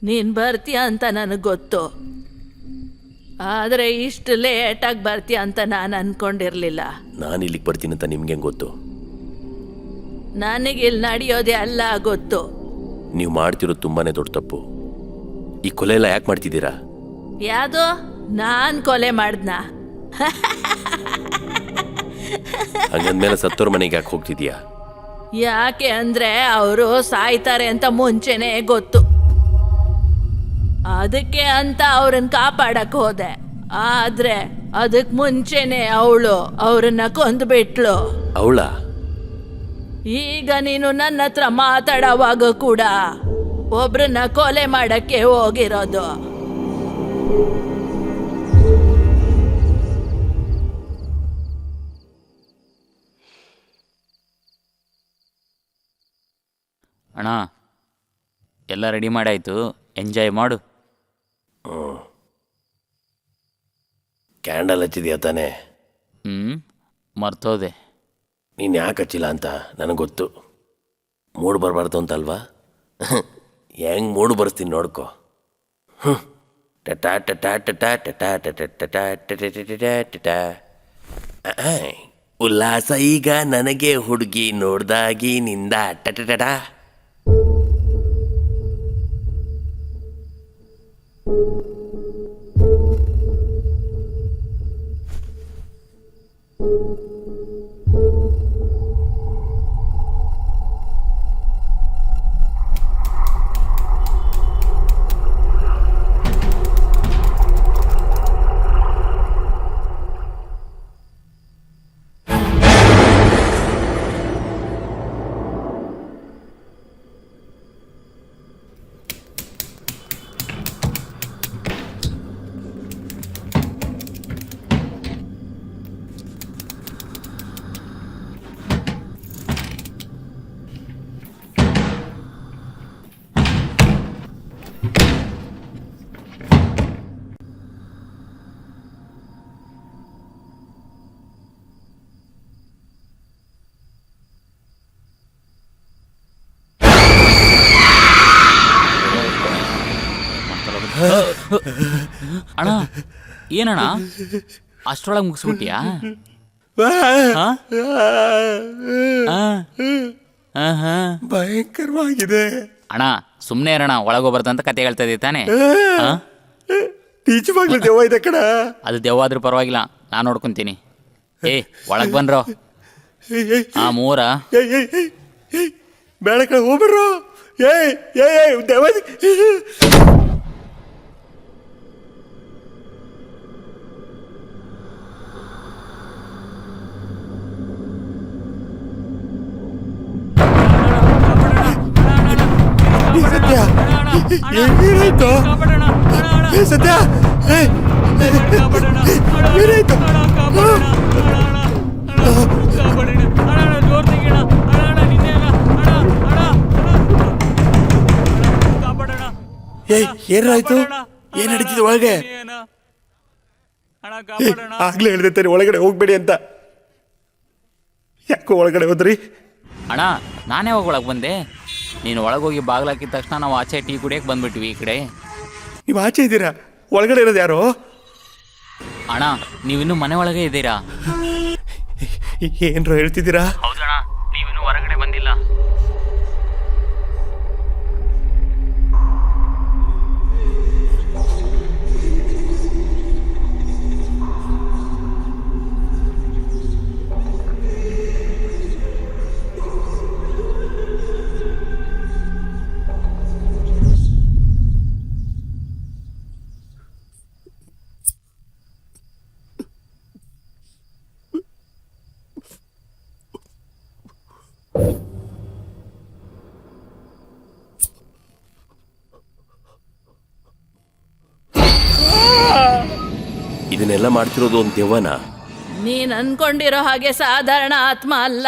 ನೀನು ಬರ್ತೀಯ ಅಂತ ನನಗೆ ಗೊತ್ತು, ಆದರೆ ಇಷ್ಟು ಲೇಟಾಗಿ ಬರ್ತೀಯ ಅಂತ ನಾನು ಅನ್ಕೊಂಡಿರಲಿಲ್ಲ. ನಾನು ಇಲ್ಲಿಗೆ ಬರ್ತೀನಿ ಅಂತ ನಿಮ್ಗೆ ಹೆಂಗೆ ಗೊತ್ತು? ನನಗಿಲ್ಲಿ ನಡೆಯೋದೇ ಅಲ್ಲ ಗೊತ್ತು. ನೀವು ಮಾಡ್ತಿರೋದು ತುಂಬಾ ದೊಡ್ಡ ತಪ್ಪು. ಈ ಕೊಲೆ ಎಲ್ಲ ಯಾಕೆ ಮಾಡ್ತಿದ್ದೀರಾ? ಯಾವುದು? ನಾನು ಕೊಲೆ ಮಾಡ್ದನಾ? ಹಂಗಂದ್ಮೇಲೆ ಸತ್ತೋರ್ ಮನೆಗೆ ಯಾಕೆ ಹೋಗ್ತಿದ್ಯಾ? ಯಾಕೆ ಅಂದರೆ ಅವರು ಸಾಯ್ತಾರೆ ಅಂತ ಮುಂಚೆನೇ ಗೊತ್ತು. ಅದಕ್ಕೆ ಅಂತ ಅವ್ರನ್ನ ಕಾಪಾಡಕ್ಕೆ ಹೋದೆ. ಆದರೆ ಅದಕ್ಕೆ ಮುಂಚೆನೆ ಅವಳು ಅವ್ರನ್ನ ಕೊಂದುಬಿಟ್ಲು. ಅವಳ? ಈಗ ನೀನು ನನ್ನ ಹತ್ರ ಮಾತಾಡೋವಾಗ ಕೂಡ ಒಬ್ರನ್ನ ಕೊಲೆ ಮಾಡಕ್ಕೆ ಹೋಗಿರೋದು. ಅಣ್ಣ, ಎಲ್ಲ ರೆಡಿ ಮಾಡಾಯ್ತು, ಎಂಜಾಯ್ ಮಾಡು. ಕ್ಯಾಂಡಲ್ ಹಚ್ಚಿದ್ಯಾ ತಾನೇ? ಮರ್ತೋದೆ. ನೀನು ಯಾಕೆ ಹಚ್ಚಿಲ್ಲ ಅಂತ ನನಗೆ ಗೊತ್ತು. ಮೂಡು ಬರಬಾರ್ದು ಅಂತಲ್ವಾ? ಹೆಂಗೆ ಮೂಡು ಬರ್ಸ್ತೀನಿ ನೋಡ್ಕೊ. ಉಲ್ಲಾಸ ಈಗ ನನಗೆ ಹುಡುಗಿ ನೋಡ್ದಾಗಿನಿಂದ ಟಟಟ. ಅಣ್ಣ, ಏನಣ್ಣ ಅಷ್ಟರೊಳಗೆ ಮುಗಿಸ್ಬಿಟ್ಟಿಯಾ? ಭಯಂಕರವಾಗಿದೆ ಅಣ್ಣ, ಸುಮ್ಮನೆ ಇರೋಣ. ಒಳಗೋಗ್ಬಾರ್ದಂತ ಕತೆ ಹೇಳ್ತಾ ಇದ್ದೀವಿ ತಾನೇ? ನಿಜವಾಗ್ಲೂ ದೆವ್ವ ಇದೆ ಕಣ. ಅದು ದೆವ್ವ ಆದ್ರೂ ಪರವಾಗಿಲ್ಲ, ನಾನು ನೋಡ್ಕೊಂತೀನಿ. ಒಳಗೆ ಬನ್ರೋ. ಮೂರ ಬೇಡ ಕಣ, ಹೋಗ್ಬಿಡ್ರು. ದೆವ್ವ ಸತ್ಯ ಏನಾಯ್ತು? ಸತ್ಯ ಏನಾಯ್ತು? ಏನಾಯ್ತು? ಏನ್ ನಡೀತಿದೆ ಒಳಗೆ? ಆಗ್ಲೇ ಹೇಳ್ದೆ ಒಳಗಡೆ ಹೋಗ್ಬೇಡಿ ಅಂತ. ಯಾಕೋ ಒಳಗಡೆ ಹೋದ್ರಿ? ಅಣ್ಣ, ನಾನೇ ಒಳಗೆ ಬಂದೆ. ನೀನು ಒಳಗೋಗಿ ಬಾಗ್ಲಾಕಿದ ತಕ್ಷಣ ನಾವು ಆಚೆ ಟೀ ಕುಡಿಯಕ್ಕೆ ಬಂದ್ಬಿಟ್ವಿ. ಈ ಕಡೆ ನೀವು ಆಚೆ ಇದ್ದೀರಾ? ಒಳಗಡೆ ಇರೋದು ಯಾರು? ಅಣ್ಣ, ನೀವಿನ್ನೂ ಮನೆ ಒಳಗೆ ಇದ್ದೀರಾ? ಏನ್ರು ಹೇಳ್ತಿದ್ದೀರಾ? ಹೌದಣ್ಣ, ನೀವಿನ್ನೂ ಹೊರಗಡೆ ಬಂದಿಲ್ಲ. ಇದನ್ನೆಲ್ಲ ಮಾಡ್ತಿರೋದು ಒಂದು ದೆವ್ವನ? ನೀನ್ ಅನ್ಕೊಂಡಿರೋ ಹಾಗೆ ಸಾಧಾರಣ ಆತ್ಮ ಅಲ್ಲ.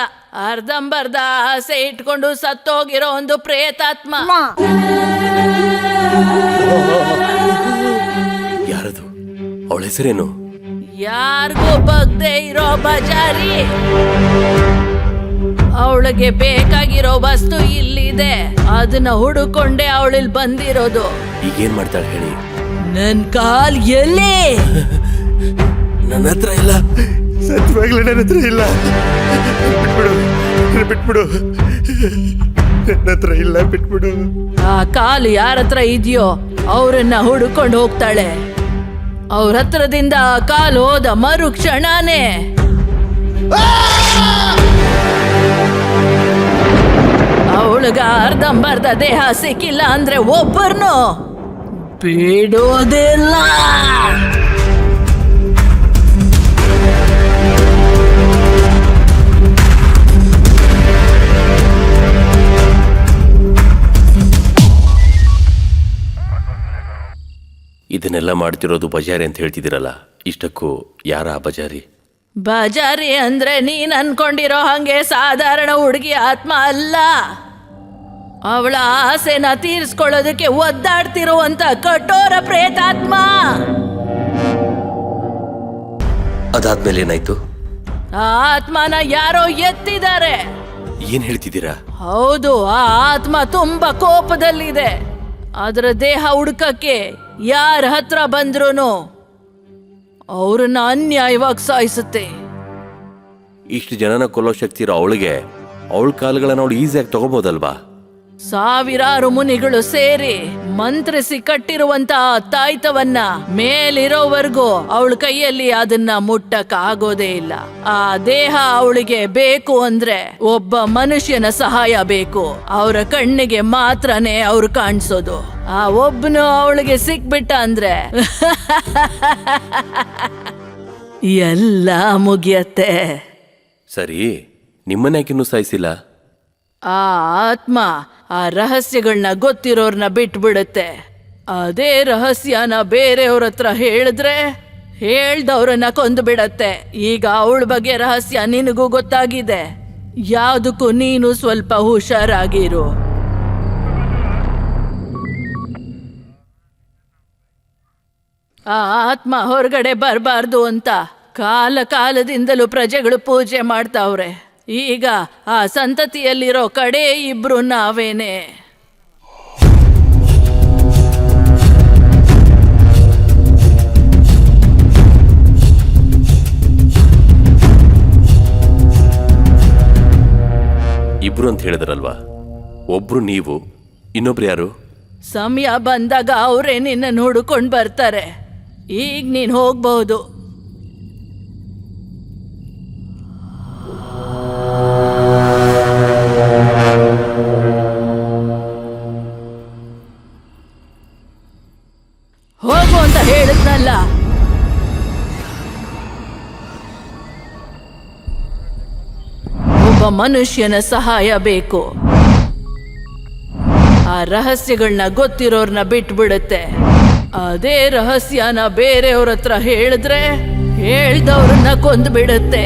ಅರ್ಧಂಬರ್ಧ ಆಸೆ ಇಟ್ಕೊಂಡು ಸತ್ತೋಗಿರೋ ಒಂದು ಪ್ರೇತಾತ್ಮ. ಯಾರದು? ಅವಳ ಹೆಸರೇನು? ಯಾರಿಗೂ ಬಗ್ದೇ ಇರೋ ಬಜಾರಿ. ಅವಳ ಅವಳಿಗೆ ಬೇಕಾಗಿರೋ ವಸ್ತು ಇಲ್ಲಿದೆ, ಅದನ್ನ ಹುಡುಕೊಂಡೆ ಅವಳಿಲ್ ಬಂದಿರೋದು. ಈಗೇನ್ ಮಾಡ್ತಾಳೆ ಹೇಳಿ? ನನ್ ಕಾಲ್ ಎಲ್ಲಿ? ನನ್ನ ಹತ್ರ ಇಲ್ಲ, ಸತ್ಯವಾಗ್ಲೂ ನನ್ನ ಹತ್ರ ಇಲ್ಲ. ಬಿಟ್ಬಿಡು, ನನ್ನ ಹತ್ರ ಇಲ್ಲ, ಬಿಟ್ಬಿಡು. ಆ ಕಾಲು ಯಾರ ಹತ್ರ ಇದೆಯೋ ಅವ್ರನ್ನ ಹುಡುಕೊಂಡು ಹೋಗ್ತಾಳೆ. ಅವ್ರ ಹತ್ರದಿಂದ ಆ ಕಾಲು ಹೋದ ಮರುಕ್ಷಣನೇ ಅವಳಿಗ ಅರ್ಧಂಬರ್ಧ ದೇಹ ಸಿಕ್ಕಿಲ್ಲ ಅಂದ್ರೆ ಒಬ್ಬರನ್ನು ಬಿಡೋದಿಲ್ಲ. ಇದನ್ನೆಲ್ಲ ಮಾಡ್ತಿರೋದು ಬಜಾರಿ ಅಂತ ಹೇಳ್ತಿದ್ದೀರಲ್ಲ, ಇಷ್ಟಕ್ಕೂ ಯಾರ ಆ ಬಜಾರಿ? ಬಜಾರಿ ಅಂದ್ರೆ ನೀನ್ ಅನ್ಕೊಂಡಿರೋ ಹಂಗೆ ಸಾಧಾರಣ ಹುಡುಗಿ ಆತ್ಮ ಅಲ್ಲ. ಅವಳ ಆಸೆನ ತೀರಿಸ್ಕೊಳ್ಳೋದಕ್ಕೆ ಒದ್ದಾಡ್ತಿರುವಂತ ಕಠೋರ ಪ್ರೇತಾತ್ಮ. ಅದಾದ್ಮೇಲೆ ಏನಾಯ್ತು? ಆ ಆತ್ಮನ ಯಾರೋ ಎತ್ತಿದ್ದಾರೆ. ಏನ್ ಹೇಳ್ತಿದ್ದೀರಾ? ಹೌದು, ಆ ಆತ್ಮ ತುಂಬಾ ಕೋಪದಲ್ಲಿದೆ. ಅದರ ದೇಹ ಹುಡುಕಕ್ಕೆ ಯಾರ ಹತ್ರ ಬಂದ್ರೂ ಅವ್ರನ್ನ ಅನ್ಯಾಯವಾಗಿ ಸಾಯಿಸುತ್ತೆ. ಇಷ್ಟು ಜನನ ಕೊಲ್ಲೋ ಶಕ್ತಿ ಇರೋ ಅವಳಿಗೆ ಅವಳ ಕಾಲುಗಳನ್ನ ಅವಳು ಈಸಿಯಾಗಿ ತಗೋಬೋದಲ್ವಾ? ಸಾವಿರಾರು ಮುನಿಗಳು ಸೇರಿ ಮಂತ್ರಿಸಿ ಕಟ್ಟಿರುವಂತ ತಾಯ್ತವನ್ನ ಮೇಲಿರೋವರೆಗೂ ಅವಳ ಕೈಯಲ್ಲಿ ಅದನ್ನ ಮುಟ್ಟಕ್ ಆಗೋದೇ ಇಲ್ಲ. ಆ ದೇಹ ಅವಳಿಗೆ ಬೇಕು ಅಂದ್ರೆ ಒಬ್ಬ ಮನುಷ್ಯನ ಸಹಾಯ ಬೇಕು. ಅವರ ಕಣ್ಣಿಗೆ ಮಾತ್ರನೇ ಅವ್ರು ಕಾಣಿಸೋದು. ಆ ಒಬ್ಬನು ಅವಳಿಗೆ ಸಿಕ್ಬಿಟ್ಟ ಅಂದ್ರೆ ಎಲ್ಲ ಮುಗಿಯತ್ತೆ. ಸರಿ, ನಿಮ್ಮನ್ಯಾಕಿನ್ನೂ ಸಾಯಿಸಿಲ್ಲ? ಆ ಆತ್ಮ ಆ ರಹಸ್ಯಗಳನ್ನ ಗೊತ್ತಿರೋರ್ನ ಬಿಟ್ಬಿಡುತ್ತೆ. ಅದೇ ರಹಸ್ಯನ ಬೇರೆಯವ್ರ ಹತ್ರ ಹೇಳಿದ್ರೆ ಹೇಳ್ದವ್ರನ್ನ ಕೊಂದು ಬಿಡತ್ತೆ. ಈಗ ಅವಳ ಬಗ್ಗೆ ರಹಸ್ಯ ನಿನಗೂ ಗೊತ್ತಾಗಿದೆ. ಯಾವುದಕ್ಕೂ ನೀನು ಸ್ವಲ್ಪ ಹುಷಾರಾಗಿರು. ಆ ಆತ್ಮ ಹೊರಗಡೆ ಬರಬಾರ್ದು ಅಂತ ಕಾಲದಿಂದಲೂ ಪ್ರಜೆಗಳು ಪೂಜೆ ಮಾಡ್ತಾವ್ರೆ. ಈಗ ಆ ಸಂತತಿಯಲ್ಲಿರೋ ಕಡೆ ಇಬ್ರು ನಾವೇನೆ. ಇಬ್ರು ಅಂತ ಹೇಳಿದ್ರಲ್ವಾ? ಒಬ್ರು ನೀವು, ಇನ್ನೊಬ್ರು ಯಾರು? ಸಮಯ ಬಂದಾಗ ಅವರೇ ನಿನ್ನ ಹುಡುಕೊಂಡು ಬರ್ತಾರೆ. ಈಗ ನೀನ್ ಹೋಗ್ಬಹುದು. ಹೋಗು ಅಂತ ಹೇಳಿದ್ನಲ್ಲ. ಒಬ್ಬ ಮನುಷ್ಯನ ಸಹಾಯ ಬೇಕು. ಆ ರಹಸ್ಯಗಳನ್ನ ಗೊತ್ತಿರೋರ್ನ ಬಿಟ್ಬಿಡುತ್ತೆ. ಅದೇ ರಹಸ್ಯನ ಬೇರೆಯವ್ರ ಹತ್ರ ಹೇಳಿದ್ರೆ ಹೇಳ್ದವ್ರನ್ನ ಕೊಂದು ಬಿಡುತ್ತೆ.